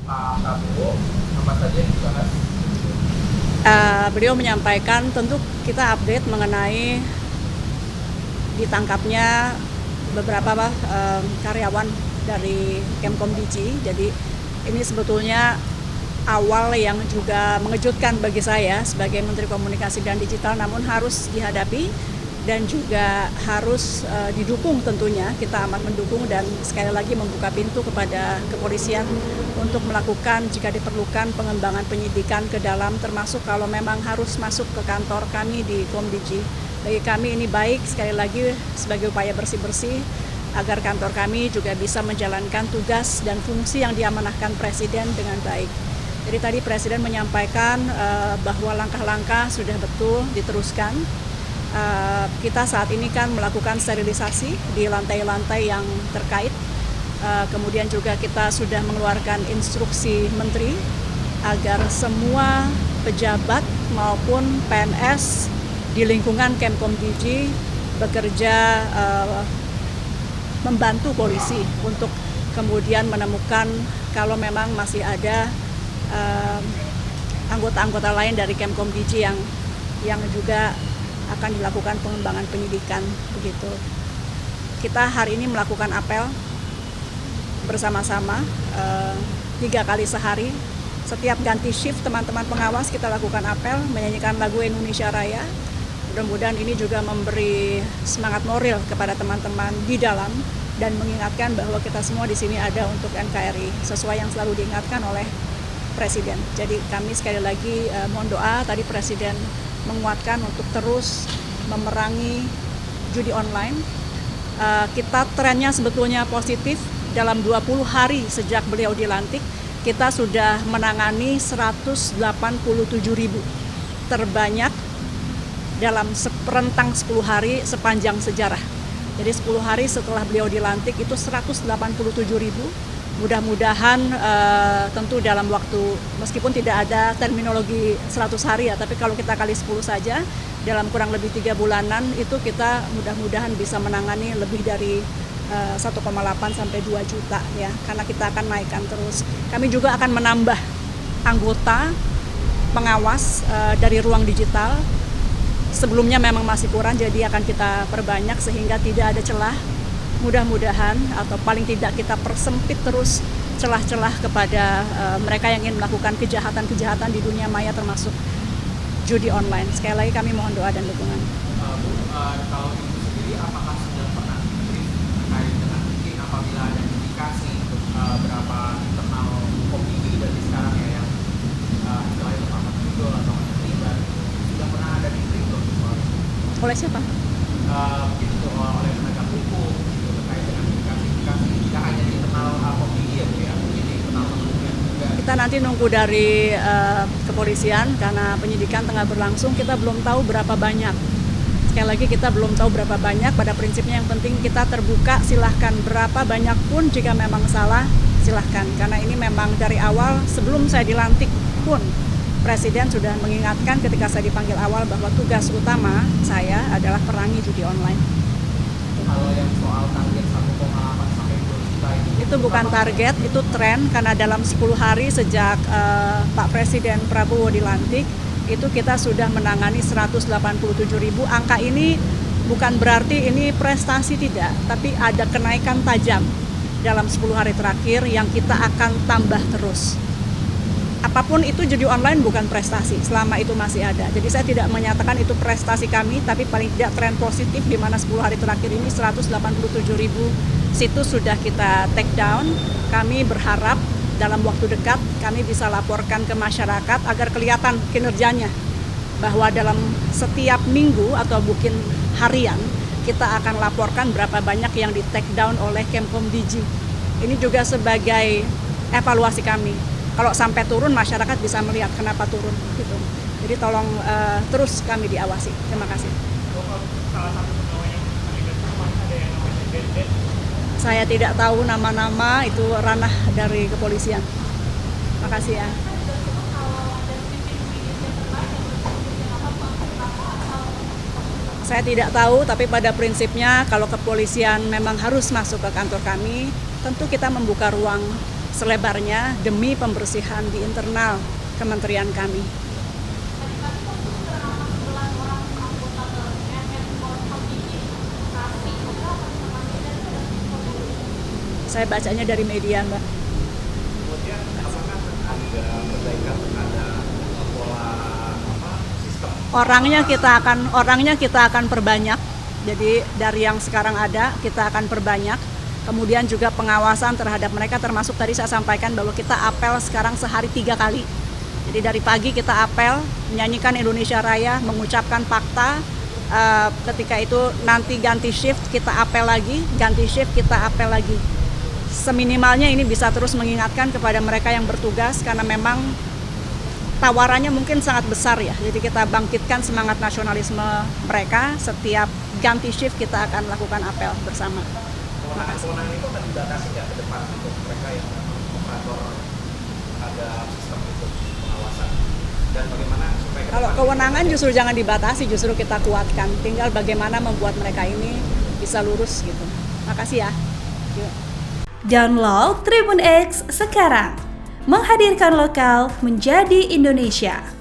Pak Prabowo, apa saja yang dibahas? Beliau menyampaikan tentu kita update mengenai ditangkapnya beberapa karyawan dari Kemkomdiji. Jadi ini sebetulnya awal yang juga mengejutkan bagi saya sebagai Menteri Komunikasi dan Digital, namun harus dihadapi dan juga harus didukung tentunya. Kita amat mendukung dan sekali lagi membuka pintu kepada kepolisian untuk melakukan jika diperlukan pengembangan penyidikan ke dalam, termasuk kalau memang harus masuk ke kantor kami di Komdiji. Bagi kami ini baik, sekali lagi sebagai upaya bersih-bersih agar kantor kami juga bisa menjalankan tugas dan fungsi yang diamanahkan Presiden dengan baik. Jadi tadi Presiden menyampaikan bahwa langkah-langkah sudah betul diteruskan. Kita saat ini kan melakukan sterilisasi di lantai-lantai yang terkait. Kemudian juga kita sudah mengeluarkan instruksi Menteri agar semua pejabat maupun PNS di lingkungan Kemkomdiji bekerja membantu polisi untuk kemudian menemukan kalau memang masih ada anggota-anggota lain dari Kemkomdiji yang juga akan dilakukan pengembangan penyidikan begitu. Kita hari ini melakukan apel bersama-sama 3 kali sehari. Setiap ganti shift teman-teman pengawas kita lakukan apel menyanyikan lagu Indonesia Raya. Mudah-mudahan ini juga memberi semangat moral kepada teman-teman di dalam dan mengingatkan bahwa kita semua di sini ada untuk NKRI sesuai yang selalu diingatkan oleh Presiden. Jadi kami sekali lagi mohon doa. Tadi Presiden menguatkan untuk terus memerangi judi online. Kita trennya sebetulnya positif. Dalam 20 hari sejak beliau dilantik, kita sudah menangani 187.000, terbanyak dalam rentang 10 hari sepanjang sejarah. Jadi 10 hari setelah beliau dilantik itu 187.000. Mudah-mudahan tentu dalam waktu, meskipun tidak ada terminologi 100 hari ya, tapi kalau kita kali 10 saja, dalam kurang lebih 3 bulanan itu kita mudah-mudahan bisa menangani lebih dari 1,8 sampai 2 juta ya, karena kita akan naikkan terus. Kami juga akan menambah anggota pengawas dari ruang digital. Sebelumnya memang masih kurang, jadi akan kita perbanyak sehingga tidak ada celah. Mudah-mudahan atau paling tidak kita persempit terus celah-celah kepada mereka yang ingin melakukan kejahatan-kejahatan di dunia maya termasuk judi online. Sekali lagi kami mohon doa dan dukungan. Bu, kalau Ibu sendiri apakah sudah pernah diberi terkait dengan mungkin apabila ada indikasi untuk berapa internal komisi dari sekarang ya yang istilahnya itu Pak Menteri atau Menteri dan sudah pernah ada diberi belum soal itu? Oleh siapa? Mungkin itu oleh penegak hukum gitu, terkait dengan indikasi-indikasi tidak hanya di internal komisi ya Bu ya, mungkin di internal kementerian juga. Kita nanti nunggu dari kepolisian karena penyidikan tengah berlangsung, kita belum tahu berapa banyak. Sekali lagi kita belum tahu berapa banyak, pada prinsipnya yang penting kita terbuka, silahkan berapa banyak pun jika memang salah silahkan. Karena ini memang dari awal sebelum saya dilantik pun Presiden sudah mengingatkan ketika saya dipanggil awal bahwa tugas utama saya adalah perangi judi online. Kalau yang soal target 1,8 sampai 2 juta Itu bukan target, itu tren karena dalam 10 hari sejak Pak Presiden Prabowo dilantik, itu kita sudah menangani 187.000. Angka ini bukan berarti ini prestasi tidak, tapi ada kenaikan tajam dalam 10 hari terakhir yang kita akan tambah terus. Apapun itu judi online bukan prestasi selama itu masih ada. Jadi saya tidak menyatakan itu prestasi kami, tapi paling tidak tren positif di mana 10 hari terakhir ini 187.000 situs sudah kita take down. Kami berharap dalam waktu dekat kami bisa laporkan ke masyarakat agar kelihatan kinerjanya. Bahwa dalam setiap minggu atau mungkin harian kita akan laporkan berapa banyak yang di take down oleh Kemkomdiji. Ini juga sebagai evaluasi kami. Kalau sampai turun, masyarakat bisa melihat kenapa turun gitu. Jadi tolong terus kami diawasi. Terima kasih. salah satu pegawai yang terlibat kemarin ada yang namanya Den. Saya tidak tahu nama-nama, itu ranah dari kepolisian. Makasih ya. Saya tidak tahu, tapi pada prinsipnya kalau kepolisian memang harus masuk ke kantor kami, tentu kita membuka ruang selebarnya demi pembersihan di internal kementerian kami. Saya bacanya dari media, Mbak. Kemudian apakah ada perbaikan terhadap pola sistem? Orangnya kita akan perbanyak. Jadi dari yang sekarang ada kita akan perbanyak. Kemudian juga pengawasan terhadap mereka, termasuk tadi saya sampaikan bahwa kita apel sekarang sehari 3 kali. Jadi dari pagi kita apel, menyanyikan Indonesia Raya, mengucapkan fakta. Ketika itu nanti ganti shift kita apel lagi, ganti shift kita apel lagi. Seminimalnya ini bisa terus mengingatkan kepada mereka yang bertugas, karena memang tawarannya mungkin sangat besar ya. Jadi kita bangkitkan semangat nasionalisme mereka. Setiap ganti shift kita akan lakukan apel bersama. Kewenangan itu akan dibatasi nggak ke depan untuk mereka yang operator ada sistem itu pengawasan, dan bagaimana supaya kalau kewenangan justru jangan dibatasi, justru kita kuatkan. Tinggal bagaimana membuat mereka ini bisa lurus gitu. Makasih ya. Yuk. Download Tribun X sekarang, menghadirkan lokal menjadi Indonesia.